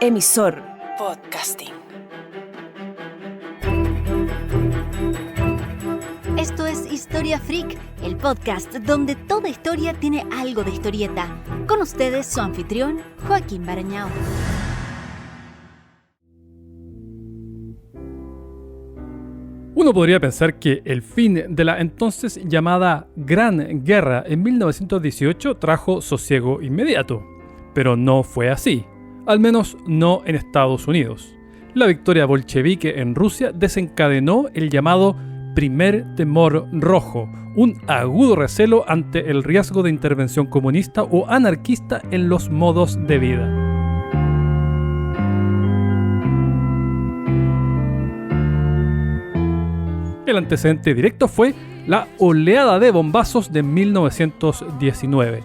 Emisor Podcasting. Esto es Historia Freak, el podcast donde toda historia tiene algo de historieta. Con ustedes su anfitrión, Joaquín Barañao. Uno podría pensar que el fin de la entonces llamada Gran Guerra en 1918 trajo sosiego inmediato, pero no fue así, al menos no en Estados Unidos. La victoria bolchevique en Rusia desencadenó el llamado Primer Temor Rojo, un agudo recelo ante el riesgo de intervención comunista o anarquista en los modos de vida. El antecedente directo fue la oleada de bombazos de 1919.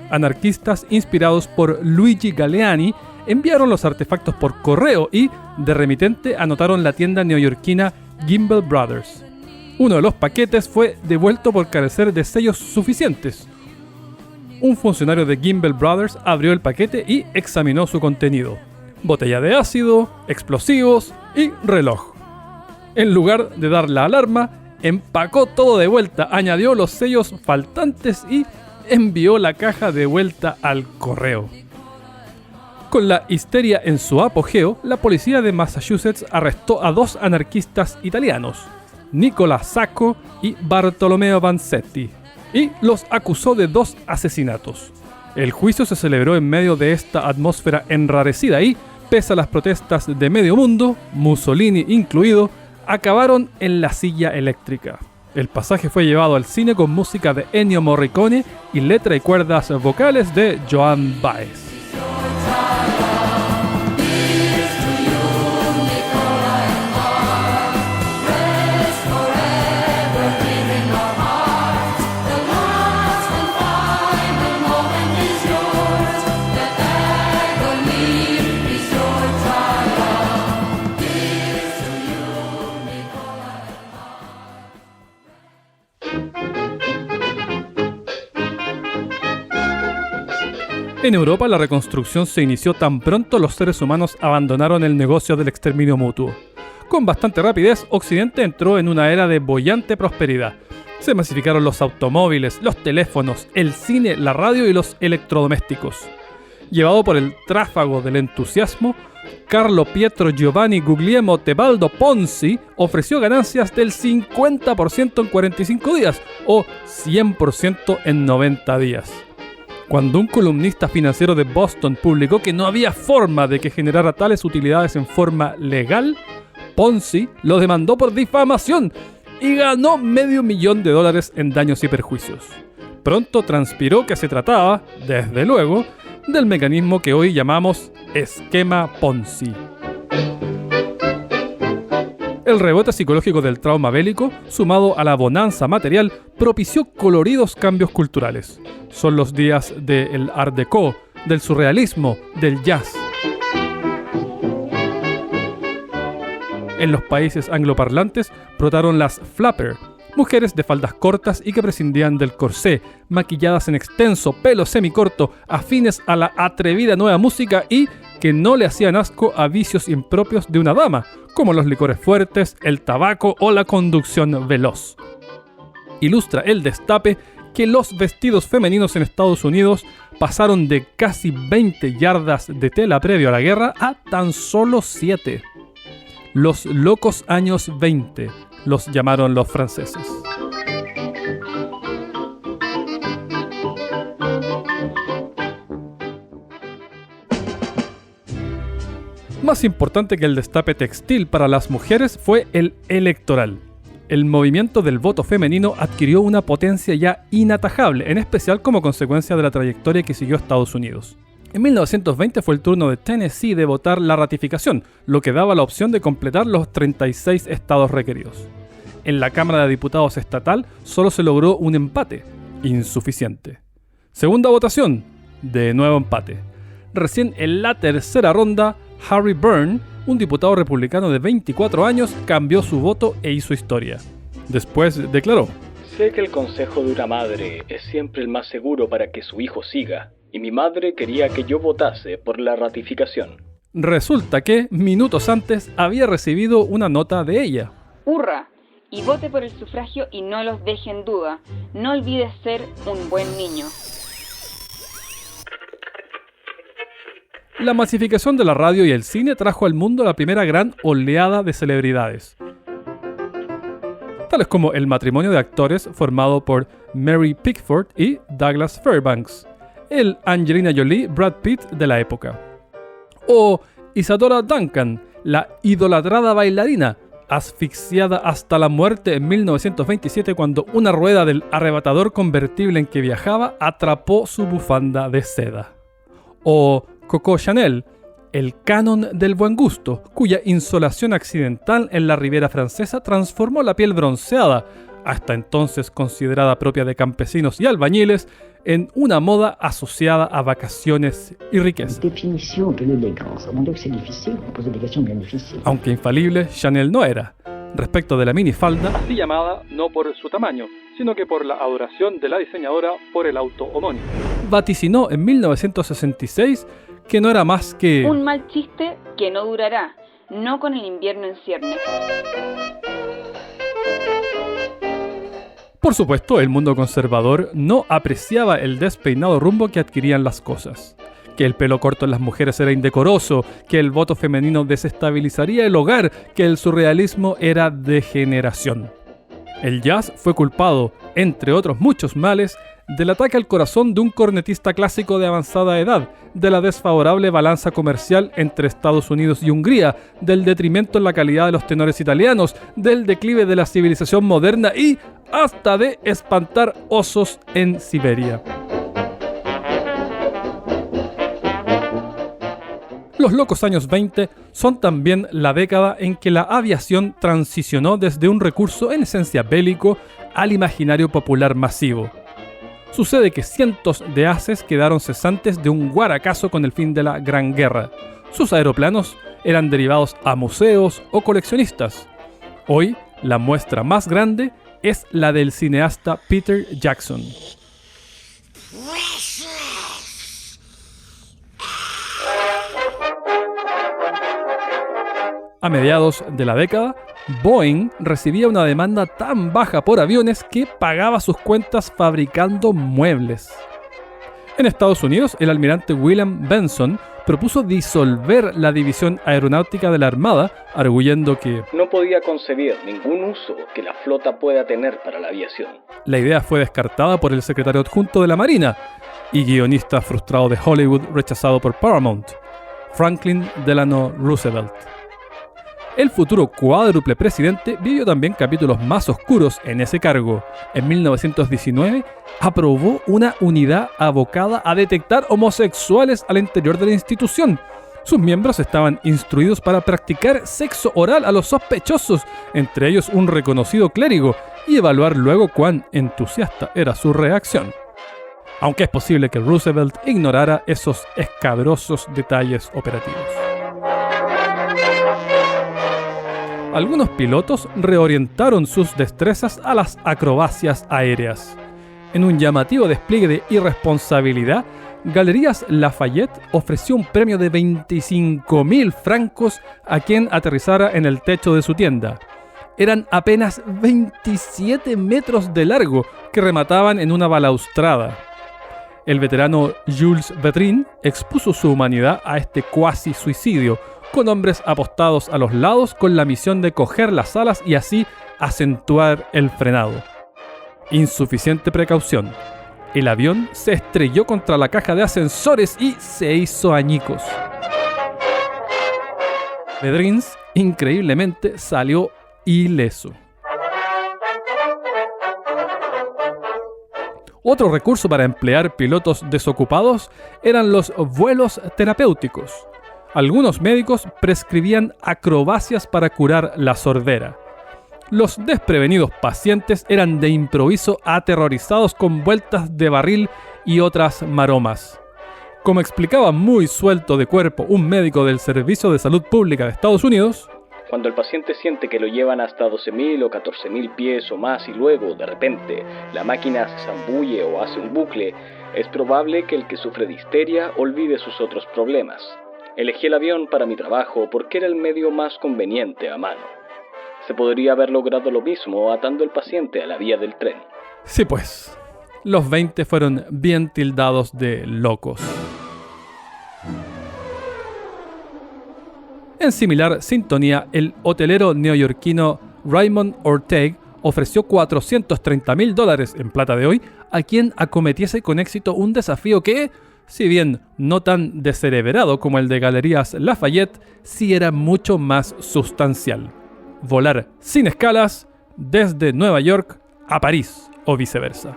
Anarquistas inspirados por Luigi Galleani enviaron los artefactos por correo y, de remitente, anotaron la tienda neoyorquina Gimbel Brothers. Uno de los paquetes fue devuelto por carecer de sellos suficientes. Un funcionario de Gimbel Brothers abrió el paquete y examinó su contenido: botella de ácido, explosivos y reloj. En lugar de dar la alarma, empacó todo de vuelta, añadió los sellos faltantes y envió la caja de vuelta al correo. Con la histeria en su apogeo, la policía de Massachusetts arrestó a dos anarquistas italianos, Nicola Sacco y Bartolomeo Vanzetti, y los acusó de 2 asesinatos. El juicio se celebró en medio de esta atmósfera enrarecida y, pese a las protestas de medio mundo, Mussolini incluido, acabaron en la silla eléctrica. El pasaje fue llevado al cine con música de Ennio Morricone y letra y cuerdas vocales de Joan Baez. En Europa, la reconstrucción se inició tan pronto los seres humanos abandonaron el negocio del exterminio mutuo. Con bastante rapidez, Occidente entró en una era de boyante prosperidad. Se masificaron los automóviles, los teléfonos, el cine, la radio y los electrodomésticos. Llevado por el tráfago del entusiasmo, Carlo Pietro Giovanni Guglielmo Tebaldo Ponzi ofreció ganancias del 50% en 45 días o 100% en 90 días. Cuando un columnista financiero de Boston publicó que no había forma de que generara tales utilidades en forma legal, Ponzi lo demandó por difamación y ganó $500,000 en daños y perjuicios. Pronto transpiró que se trataba, desde luego, del mecanismo que hoy llamamos esquema Ponzi. El rebote psicológico del trauma bélico, sumado a la bonanza material, propició coloridos cambios culturales. Son los días del Art Deco, del surrealismo, del jazz. En los países angloparlantes brotaron las flapper, mujeres de faldas cortas y que prescindían del corsé, maquilladas en extenso pelo semicorto, afines a la atrevida nueva música y que no le hacían asco a vicios impropios de una dama, como los licores fuertes, el tabaco o la conducción veloz. Ilustra el destape que los vestidos femeninos en Estados Unidos pasaron de casi 20 yardas de tela previo a la guerra a tan solo 7. Los locos años 20, los llamaron los franceses. Más importante que el destape textil para las mujeres fue el electoral. El movimiento del voto femenino adquirió una potencia ya inatajable, en especial como consecuencia de la trayectoria que siguió Estados Unidos. En 1920 fue el turno de Tennessee de votar la ratificación, lo que daba la opción de completar los 36 estados requeridos. En la Cámara de Diputados estatal solo se logró un empate, insuficiente. Segunda votación, de nuevo empate. Recién en la tercera ronda, Harry Byrne, un diputado republicano de 24 años, cambió su voto e hizo historia. Después declaró: Sé que el consejo de una madre es siempre el más seguro para que su hijo siga, y mi madre quería que yo votase por la ratificación. Resulta que, minutos antes, había recibido una nota de ella. ¡Hurra! Y vote por el sufragio y no los deje en duda. No olvides ser un buen niño. La masificación de la radio y el cine trajo al mundo la primera gran oleada de celebridades, tales como el matrimonio de actores formado por Mary Pickford y Douglas Fairbanks, el Angelina Jolie-Brad Pitt de la época, o Isadora Duncan, la idolatrada bailarina, asfixiada hasta la muerte en 1927 cuando una rueda del arrebatador convertible en que viajaba atrapó su bufanda de seda, o Coco Chanel, el canon del buen gusto, cuya insolación accidental en la Riviera Francesa transformó la piel bronceada, hasta entonces considerada propia de campesinos y albañiles, en una moda asociada a vacaciones y riqueza. Aunque infalible, Chanel no era. Respecto de la minifalda, así llamada no por su tamaño, sino que por la adoración de la diseñadora por el auto homónimo, vaticinó en 1966 que no era más que un mal chiste que no durará, no con el invierno en ciernes. Por supuesto, el mundo conservador no apreciaba el despeinado rumbo que adquirían las cosas, que el pelo corto en las mujeres era indecoroso, que el voto femenino desestabilizaría el hogar, que el surrealismo era degeneración. El jazz fue culpado, entre otros muchos males, del ataque al corazón de un cornetista clásico de avanzada edad, de la desfavorable balanza comercial entre Estados Unidos y Hungría, del detrimento en la calidad de los tenores italianos, del declive de la civilización moderna y hasta de espantar osos en Siberia. Los locos años 20 son también la década en que la aviación transicionó desde un recurso en esencia bélico al imaginario popular masivo. Sucede que cientos de haces quedaron cesantes de un guaracazo con el fin de la Gran Guerra. Sus aeroplanos eran derivados a museos o coleccionistas. Hoy, la muestra más grande es la del cineasta Peter Jackson. A mediados de la década, Boeing recibía una demanda tan baja por aviones que pagaba sus cuentas fabricando muebles. En Estados Unidos, el almirante William Benson propuso disolver la división aeronáutica de la Armada, arguyendo que no podía concebir ningún uso que la flota pueda tener para la aviación. La idea fue descartada por el secretario adjunto de la Marina y guionista frustrado de Hollywood rechazado por Paramount, Franklin Delano Roosevelt. El futuro cuádruple presidente vivió también capítulos más oscuros en ese cargo. En 1919, aprobó una unidad abocada a detectar homosexuales al interior de la institución. Sus miembros estaban instruidos para practicar sexo oral a los sospechosos, entre ellos un reconocido clérigo, y evaluar luego cuán entusiasta era su reacción. Aunque es posible que Roosevelt ignorara esos escabrosos detalles operativos. Algunos pilotos reorientaron sus destrezas a las acrobacias aéreas. En un llamativo despliegue de irresponsabilidad, Galerías Lafayette ofreció un premio de 25.000 francos a quien aterrizara en el techo de su tienda. Eran apenas 27 metros de largo que remataban en una balaustrada. El veterano Jules Vétrin expuso su humanidad a este cuasi suicidio, con hombres apostados a los lados con la misión de coger las alas y así acentuar el frenado. Insuficiente precaución. El avión se estrelló contra la caja de ascensores y se hizo añicos. Vétrin, increíblemente, salió ileso. Otro recurso para emplear pilotos desocupados eran los vuelos terapéuticos. Algunos médicos prescribían acrobacias para curar la sordera. Los desprevenidos pacientes eran de improviso aterrorizados con vueltas de barril y otras maromas. Como explicaba muy suelto de cuerpo un médico del Servicio de Salud Pública de Estados Unidos, cuando el paciente siente que lo llevan hasta 12.000 o 14.000 pies o más y luego, de repente, la máquina se zambulle o hace un bucle, es probable que el que sufre de histeria olvide sus otros problemas. Elegí el avión para mi trabajo porque era el medio más conveniente a mano. Se podría haber logrado lo mismo atando al paciente a la vía del tren. Sí pues, los 20 fueron bien tildados de locos. En similar sintonía, el hotelero neoyorquino Raymond Ortega ofreció $430,000 en plata de hoy a quien acometiese con éxito un desafío que, si bien no tan descerebrado como el de Galerías Lafayette, sí era mucho más sustancial: volar sin escalas desde Nueva York a París o viceversa.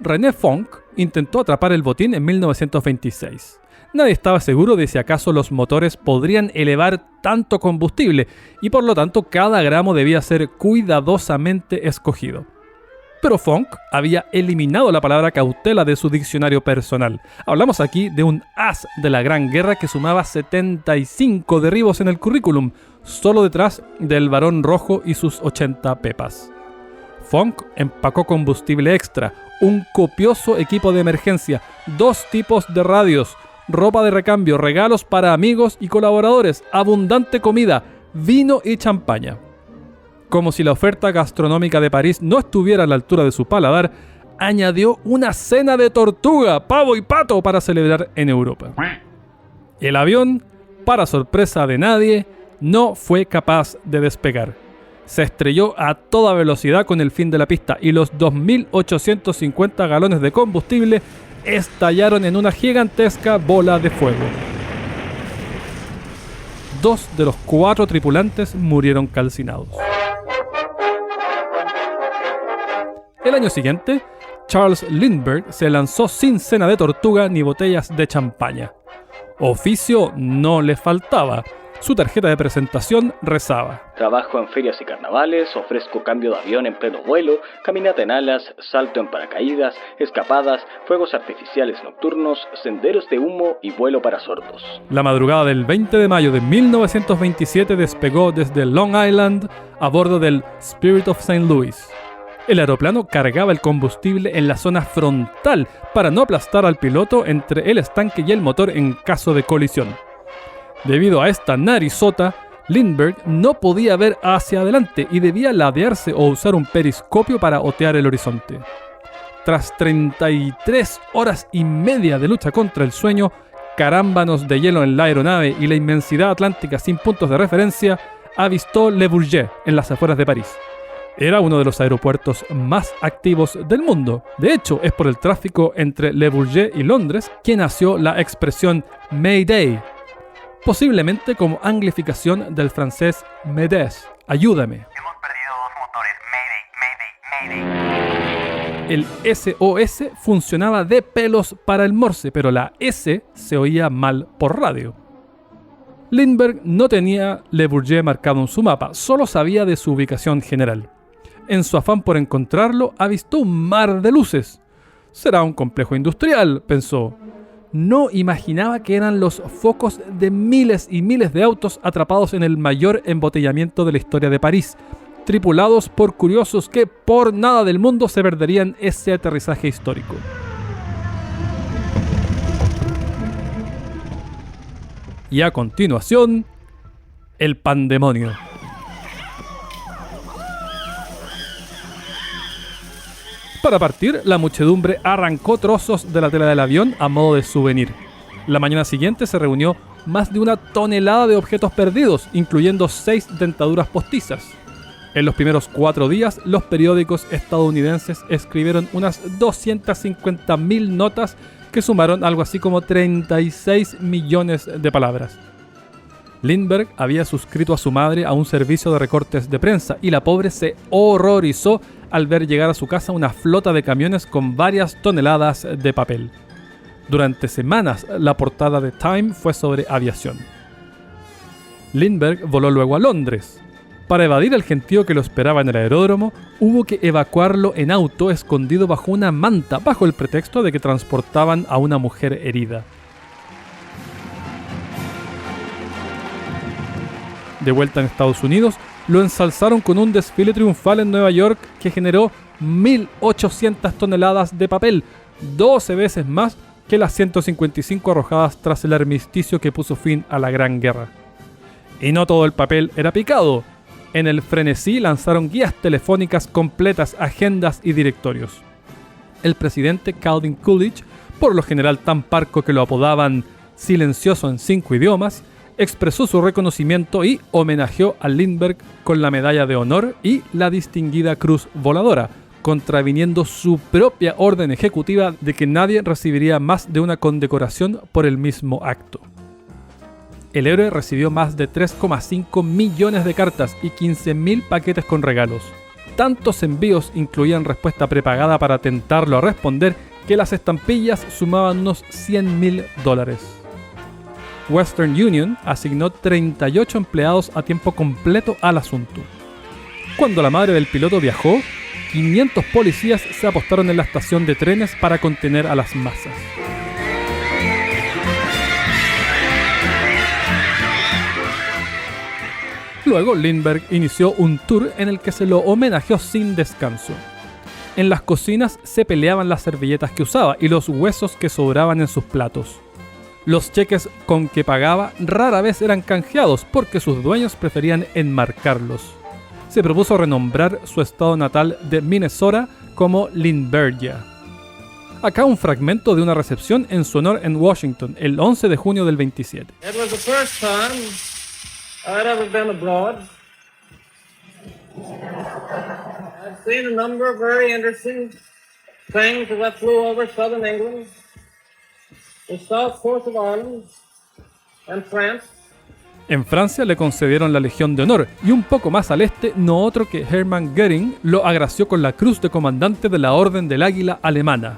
René Fonck intentó atrapar el botín en 1926. Nadie estaba seguro de si acaso los motores podrían elevar tanto combustible y por lo tanto cada gramo debía ser cuidadosamente escogido. Pero Fonck había eliminado la palabra cautela de su diccionario personal. Hablamos aquí de un as de la Gran Guerra que sumaba 75 derribos en el currículum, solo detrás del Barón Rojo y sus 80 pepas. Fonck empacó combustible extra, un copioso equipo de emergencia, 2 tipos de radios, ropa de recambio, regalos para amigos y colaboradores, abundante comida, vino y champaña. Como si la oferta gastronómica de París no estuviera a la altura de su paladar, añadió una cena de tortuga, pavo y pato para celebrar en Europa. El avión, para sorpresa de nadie, no fue capaz de despegar. Se estrelló a toda velocidad con el fin de la pista y los 2.850 galones de combustible estallaron en una gigantesca bola de fuego. 2 de los 4 tripulantes murieron calcinados. El año siguiente, Charles Lindbergh se lanzó sin cena de tortuga ni botellas de champaña. Oficio no le faltaba. Su tarjeta de presentación rezaba: trabajo en ferias y carnavales, ofrezco cambio de avión en pleno vuelo, caminata en alas, salto en paracaídas, escapadas, fuegos artificiales nocturnos, senderos de humo y vuelo para sordos. La madrugada del 20 de mayo de 1927 despegó desde Long Island a bordo del Spirit of St. Louis. El aeroplano cargaba el combustible en la zona frontal para no aplastar al piloto entre el estanque y el motor en caso de colisión. Debido a esta narizota, Lindbergh no podía ver hacia adelante y debía ladearse o usar un periscopio para otear el horizonte. Tras 33 horas y media de lucha contra el sueño, carámbanos de hielo en la aeronave y la inmensidad atlántica sin puntos de referencia, avistó Le Bourget en las afueras de París. Era uno de los aeropuertos más activos del mundo. De hecho, es por el tráfico entre Le Bourget y Londres que nació la expresión Mayday, posiblemente como anglificación del francés M'aides, ayúdame. Hemos perdido 2 motores, Mayday, Mayday, Mayday. El SOS funcionaba de pelos para el Morse, pero la S se oía mal por radio. Lindbergh no tenía Le Bourget marcado en su mapa, solo sabía de su ubicación general. En su afán por encontrarlo, avistó un mar de luces. Será un complejo industrial, pensó. No imaginaba que eran los focos de miles y miles de autos atrapados en el mayor embotellamiento de la historia de París, tripulados por curiosos que por nada del mundo se perderían ese aterrizaje histórico. Y a continuación, el pandemonio. Para partir, la muchedumbre arrancó trozos de la tela del avión a modo de souvenir. La mañana siguiente se reunió más de 1 tonelada de objetos perdidos, incluyendo 6 dentaduras postizas. En los primeros 4 días, los periódicos estadounidenses escribieron unas 250.000 notas que sumaron algo así como 36 millones de palabras. Lindbergh había suscrito a su madre a un servicio de recortes de prensa y la pobre se horrorizó al ver llegar a su casa una flota de camiones con varias toneladas de papel. Durante semanas, la portada de Time fue sobre aviación. Lindbergh voló luego a Londres. Para evadir el gentío que lo esperaba en el aeródromo, hubo que evacuarlo en auto escondido bajo una manta, bajo el pretexto de que transportaban a una mujer herida. De vuelta en Estados Unidos, lo ensalzaron con un desfile triunfal en Nueva York que generó 1.800 toneladas de papel, 12 veces más que las 155 arrojadas tras el armisticio que puso fin a la Gran Guerra. Y no todo el papel era picado. En el frenesí lanzaron guías telefónicas completas, agendas y directorios. El presidente Calvin Coolidge, por lo general tan parco que lo apodaban silencioso en 5 idiomas, expresó su reconocimiento y homenajeó a Lindbergh con la medalla de honor y la distinguida cruz voladora, contraviniendo su propia orden ejecutiva de que nadie recibiría más de una condecoración por el mismo acto. El héroe recibió más de 3,5 millones de cartas y 15.000 paquetes con regalos. Tantos envíos incluían respuesta prepagada para tentarlo a responder que las estampillas sumaban unos $100.000. Western Union asignó 38 empleados a tiempo completo al asunto. Cuando la madre del piloto viajó, 500 policías se apostaron en la estación de trenes para contener a las masas. Luego, Lindbergh inició un tour en el que se lo homenajeó sin descanso. En las cocinas se peleaban las servilletas que usaba y los huesos que sobraban en sus platos. Los cheques con que pagaba rara vez eran canjeados porque sus dueños preferían enmarcarlos. Se propuso renombrar su estado natal de Minnesota como Lindberghia. Acá un fragmento de una recepción en su honor en Washington, el 11 de junio del 27. It was the first time I'd ever been abroad. I've seen a number of very interesting things as I flew over southern England, the south coast of Ireland, and France. En Francia le concedieron la Legión de Honor y un poco más al este no otro que Hermann Göring lo agració con la Cruz de Comandante de la Orden del Águila alemana.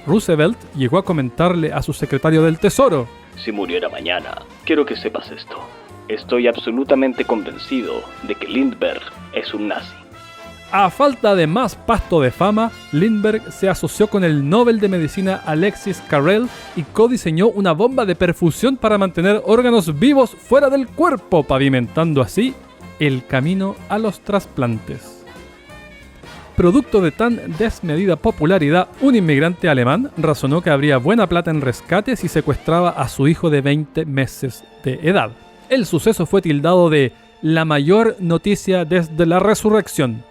Roosevelt llegó a comentarle a su secretario del Tesoro: Si muriera mañana, quiero que sepas esto. Estoy absolutamente convencido de que Lindbergh es un nazi. A falta de más pasto de fama, Lindbergh se asoció con el Nobel de Medicina Alexis Carrel y codiseñó una bomba de perfusión para mantener órganos vivos fuera del cuerpo, pavimentando así el camino a los trasplantes. Producto de tan desmedida popularidad, un inmigrante alemán razonó que habría buena plata en rescate si secuestraba a su hijo de 20 meses de edad. El suceso fue tildado de la mayor noticia desde la resurrección.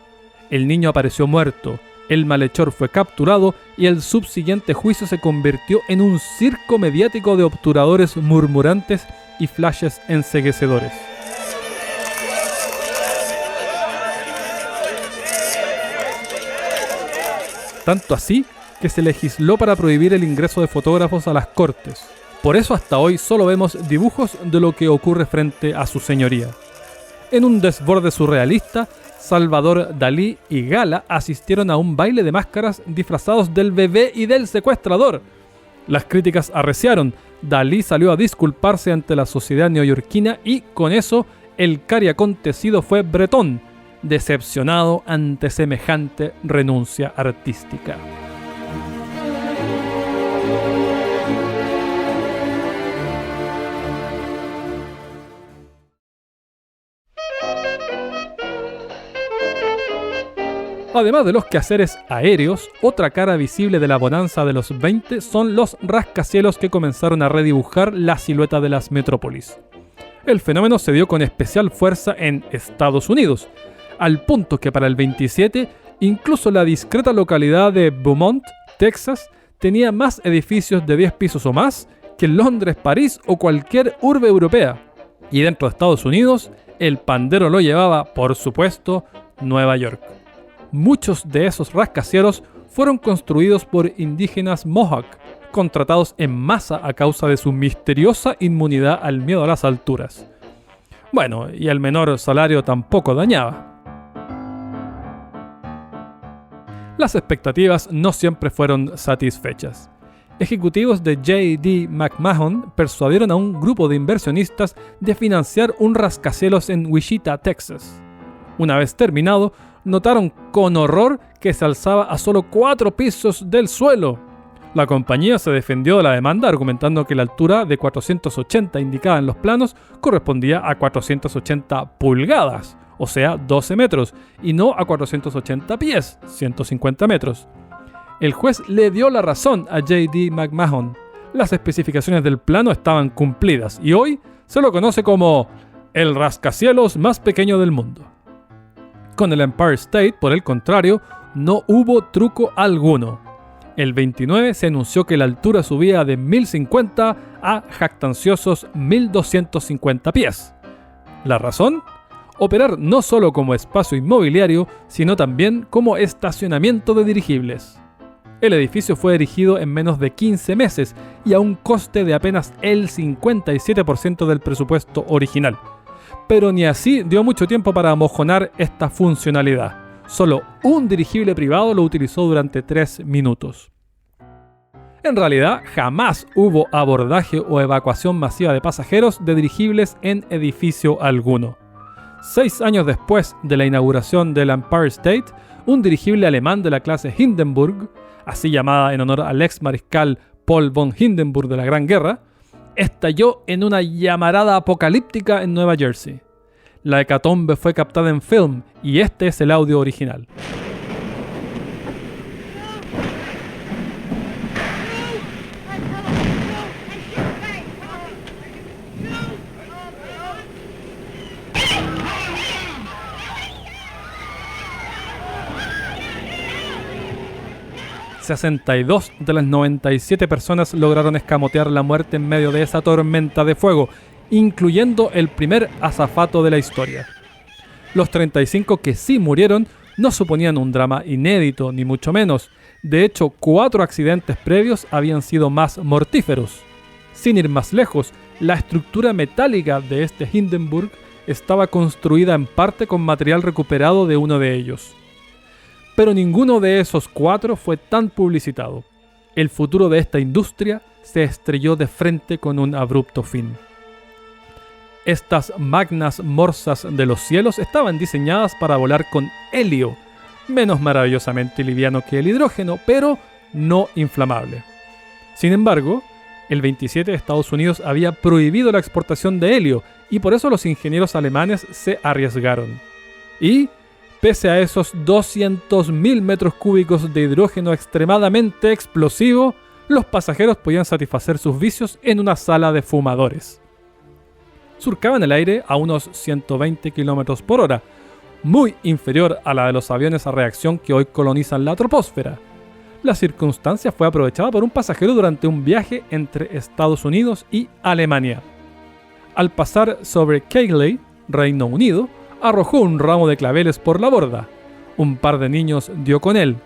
El niño apareció muerto, el malhechor fue capturado y el subsiguiente juicio se convirtió en un circo mediático de obturadores murmurantes y flashes enceguecedores. Tanto así que se legisló para prohibir el ingreso de fotógrafos a las cortes. Por eso hasta hoy solo vemos dibujos de lo que ocurre frente a su señoría. En un desborde surrealista, Salvador Dalí y Gala asistieron a un baile de máscaras disfrazados del bebé y del secuestrador. Las críticas arreciaron, Dalí salió a disculparse ante la sociedad neoyorquina y con eso el cari acontecido fue bretón, decepcionado ante semejante renuncia artística. Además de los quehaceres aéreos, otra cara visible de la bonanza de los 20 son los rascacielos que comenzaron a redibujar la silueta de las metrópolis. El fenómeno se dio con especial fuerza en Estados Unidos, al punto que para el 27, incluso la discreta localidad de Beaumont, Texas, tenía más edificios de 10 pisos o más que Londres, París o cualquier urbe europea. Y dentro de Estados Unidos, el pandero lo llevaba, por supuesto, Nueva York. Muchos de esos rascacielos fueron construidos por indígenas Mohawk, contratados en masa a causa de su misteriosa inmunidad al miedo a las alturas. Bueno, y el menor salario tampoco dañaba. Las expectativas no siempre fueron satisfechas. Ejecutivos de J.D. McMahon persuadieron a un grupo de inversionistas de financiar un rascacielos en Wichita, Texas. Una vez terminado, notaron con horror que se alzaba a solo 4 pisos del suelo. La compañía se defendió de la demanda argumentando que la altura de 480 indicada en los planos correspondía a 480 pulgadas, o sea 12 metros, y no a 480 pies, 150 metros. el juez le dio la razón a J.D. McMahon. Las especificaciones del plano estaban cumplidas y hoy se lo conoce como el rascacielos más pequeño del mundo. Con el Empire State, por el contrario, no hubo truco alguno. El 29 se anunció que la altura subía de 1050 a jactanciosos 1250 pies. ¿La razón? Operar no solo como espacio inmobiliario, sino también como estacionamiento de dirigibles. El edificio fue erigido en menos de 15 meses y a un coste de apenas el 57% del presupuesto original. Pero ni así dio mucho tiempo para amojonar esta funcionalidad. Solo un dirigible privado lo utilizó durante 3 minutos. En realidad, jamás hubo abordaje o evacuación masiva de pasajeros de dirigibles en edificio alguno. 6 años después de la inauguración del Empire State, un dirigible alemán de la clase Hindenburg, así llamada en honor al ex mariscal Paul von Hindenburg de la Gran Guerra, estalló en una llamarada apocalíptica en Nueva Jersey. La hecatombe fue captada en film y este es el audio original. ...62 de las 97 personas lograron escamotear la muerte en medio de esa tormenta de fuego, incluyendo el primer azafato de la historia. Los 35 que sí murieron no suponían un drama inédito, ni mucho menos. De hecho, 4 accidentes previos habían sido más mortíferos. Sin ir más lejos, la estructura metálica de este Hindenburg estaba construida en parte con material recuperado de uno de ellos. Pero ninguno de esos 4 fue tan publicitado. El futuro de esta industria se estrelló de frente con un abrupto fin. Estas magnas morsas de los cielos estaban diseñadas para volar con helio, menos maravillosamente liviano que el hidrógeno, pero no inflamable. Sin embargo, el 27 Estados Unidos había prohibido la exportación de helio y por eso los ingenieros alemanes se arriesgaron. Y pese a esos 200.000 metros cúbicos de hidrógeno extremadamente explosivo, los pasajeros podían satisfacer sus vicios en una sala de fumadores. Surcaban el aire a unos 120 km por hora, muy inferior a la de los aviones a reacción que hoy colonizan la troposfera. La circunstancia fue aprovechada por un pasajero durante un viaje entre Estados Unidos y Alemania. Al pasar sobre Keighley, Reino Unido, arrojó un ramo de claveles por la borda. Un par de niños dio con él.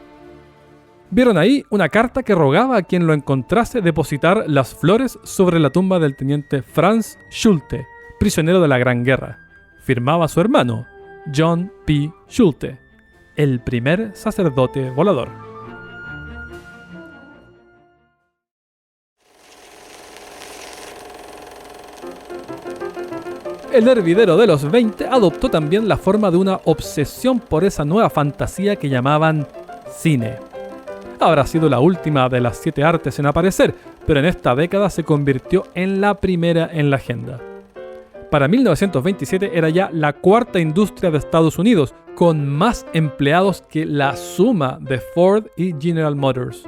Vieron ahí una carta que rogaba a quien lo encontrase depositar las flores sobre la tumba del teniente Franz Schulte, prisionero de la Gran Guerra. Firmaba su hermano, John P. Schulte, el primer sacerdote volador. El hervidero de los 20 adoptó también la forma de una obsesión por esa nueva fantasía que llamaban cine. Habrá sido la última de las 7 artes en aparecer, pero en esta década se convirtió en la primera en la agenda. Para 1927 era ya la 4ª industria de Estados Unidos, con más empleados que la suma de Ford y General Motors.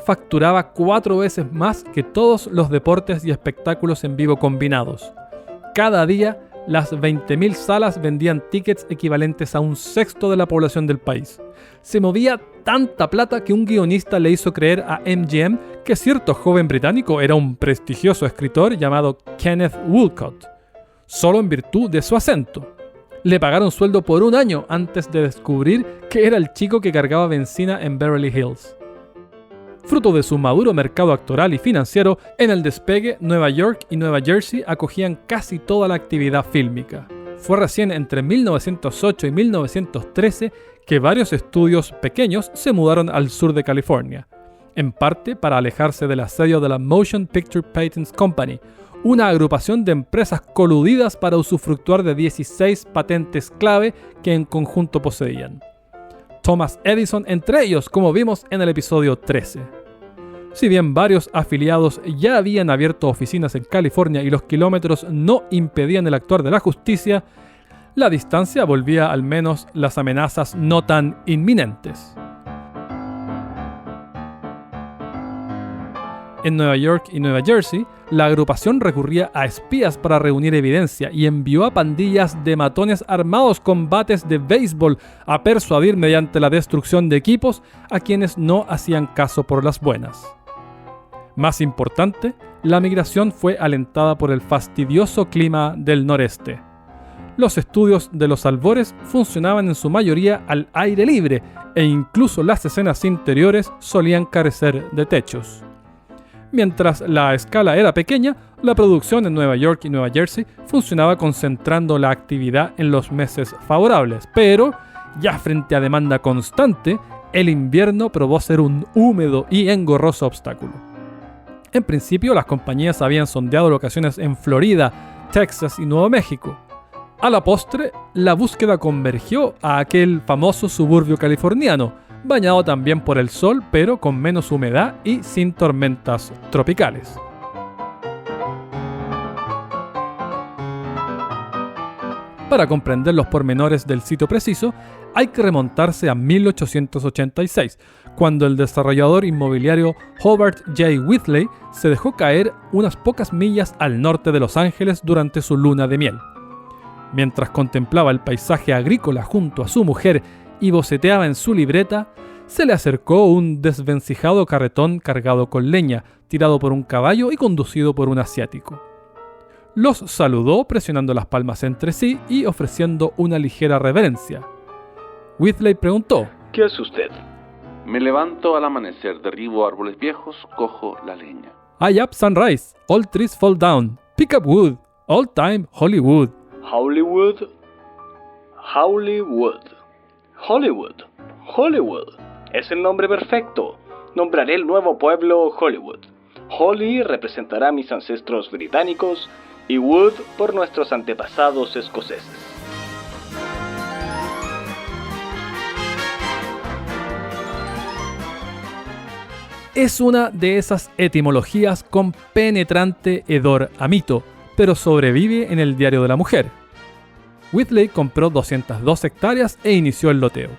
Facturaba 4 veces más que todos los deportes y espectáculos en vivo combinados. Cada día, las 20.000 salas vendían tickets equivalentes a un sexto de la población del país. Se movía tanta plata que un guionista le hizo creer a MGM que cierto joven británico era un prestigioso escritor llamado Kenneth Woolcott, solo en virtud de su acento. Le pagaron sueldo por 1 año antes de descubrir que era el chico que cargaba benzina en Beverly Hills. Fruto de su maduro mercado actoral y financiero, en el despegue, Nueva York y Nueva Jersey acogían casi toda la actividad fílmica. Fue recién entre 1908 y 1913 que varios estudios pequeños se mudaron al sur de California, en parte para alejarse del asedio de la Motion Picture Patents Company, una agrupación de empresas coludidas para usufructuar de 16 patentes clave que en conjunto poseían. Thomas Edison entre ellos, como vimos en el episodio 13. Si bien varios afiliados ya habían abierto oficinas en California y los kilómetros no impedían el actuar de la justicia, la distancia volvía al menos las amenazas no tan inminentes. En Nueva York y Nueva Jersey, la agrupación recurría a espías para reunir evidencia y envió a pandillas de matones armados con bates de béisbol a persuadir mediante la destrucción de equipos a quienes no hacían caso por las buenas. Más importante, la migración fue alentada por el fastidioso clima del noreste. Los estudios de los albores funcionaban en su mayoría al aire libre e incluso las escenas interiores solían carecer de techos. Mientras la escala era pequeña, la producción en Nueva York y Nueva Jersey funcionaba concentrando la actividad en los meses favorables, pero ya frente a demanda constante, el invierno probó ser un húmedo y engorroso obstáculo. En principio, las compañías habían sondeado locaciones en Florida, Texas y Nuevo México. A la postre, la búsqueda convergió a aquel famoso suburbio californiano, bañado también por el sol, pero con menos humedad y sin tormentas tropicales. Para comprender los pormenores del sitio preciso, hay que remontarse a 1886, cuando el desarrollador inmobiliario Hobart J. Whitley se dejó caer unas pocas millas al norte de Los Ángeles durante su luna de miel. Mientras contemplaba el paisaje agrícola junto a su mujer y boceteaba en su libreta, se le acercó un desvencijado carretón cargado con leña, tirado por un caballo y conducido por un asiático. Los saludó presionando las palmas entre sí y ofreciendo una ligera reverencia. Whitley preguntó: ¿Qué hace usted? Me levanto al amanecer, derribo árboles viejos, cojo la leña. I up sunrise, all trees fall down, pick up wood, all time Hollywood. Hollywood, Hollywood, Hollywood, Hollywood. Es el nombre perfecto. Nombraré el nuevo pueblo Hollywood. Holly representará a mis ancestros británicos y Wood por nuestros antepasados escoceses. Es una de esas etimologías con penetrante hedor a mito, pero sobrevive en el Diario de la Mujer. Whitley compró 202 hectáreas e inició el loteo.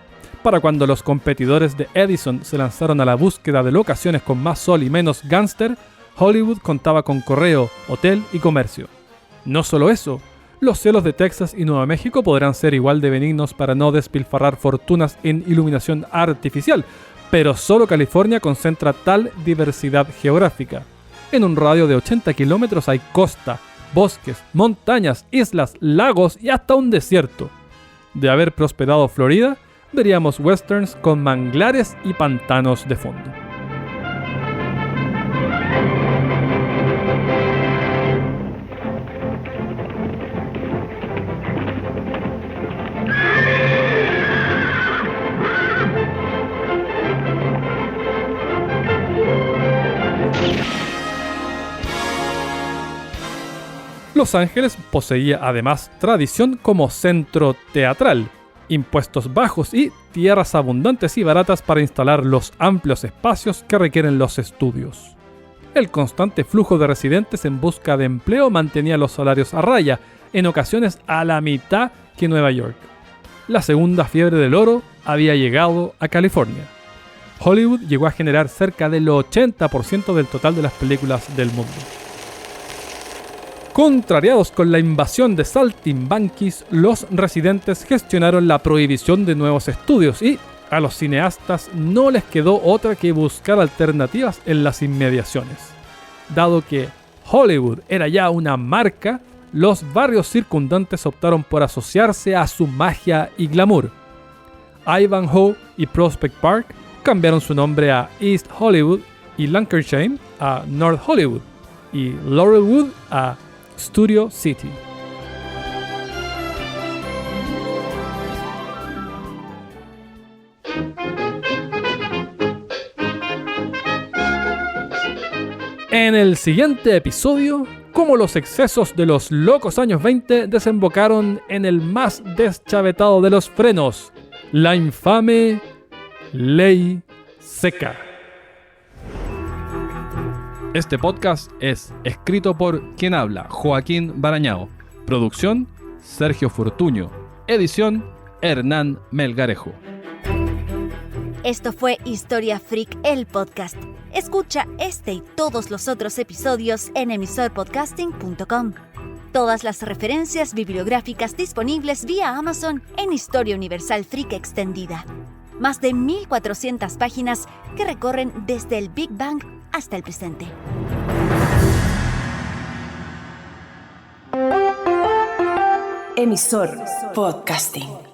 Para cuando los competidores de Edison se lanzaron a la búsqueda de locaciones con más sol y menos gángster, Hollywood contaba con correo, hotel y comercio. No solo eso, los cielos de Texas y Nuevo México podrán ser igual de benignos para no despilfarrar fortunas en iluminación artificial, pero solo California concentra tal diversidad geográfica. En un radio de 80 kilómetros hay costa, bosques, montañas, islas, lagos y hasta un desierto. De haber prosperado Florida, veríamos westerns con manglares y pantanos de fondo. Los Ángeles poseía además tradición como centro teatral, impuestos bajos y tierras abundantes y baratas para instalar los amplios espacios que requieren los estudios. El constante flujo de residentes en busca de empleo mantenía los salarios a raya, en ocasiones a la mitad que Nueva York. La segunda fiebre del oro había llegado a California. Hollywood llegó a generar cerca del 80% del total de las películas del mundo. Contrariados con la invasión de saltimbanquis, los residentes gestionaron la prohibición de nuevos estudios y a los cineastas no les quedó otra que buscar alternativas en las inmediaciones. Dado que Hollywood era ya una marca, los barrios circundantes optaron por asociarse a su magia y glamour. Ivanhoe y Prospect Park cambiaron su nombre a East Hollywood y Lancashire a North Hollywood y Laurelwood a Studio City. En el siguiente episodio, cómo los excesos de los locos años 20 desembocaron en el más deschavetado de los frenos, la infame Ley Seca. Este podcast es escrito por quien habla, Joaquín Barañao. Producción, Sergio Fortuño. Edición, Hernán Melgarejo. Esto fue Historia Freak, el podcast. Escucha este y todos los otros episodios en emisorpodcasting.com. Todas las referencias bibliográficas disponibles vía Amazon en Historia Universal Freak Extendida. Más de 1.400 páginas que recorren desde el Big Bang hasta el presente. Emisor Podcasting.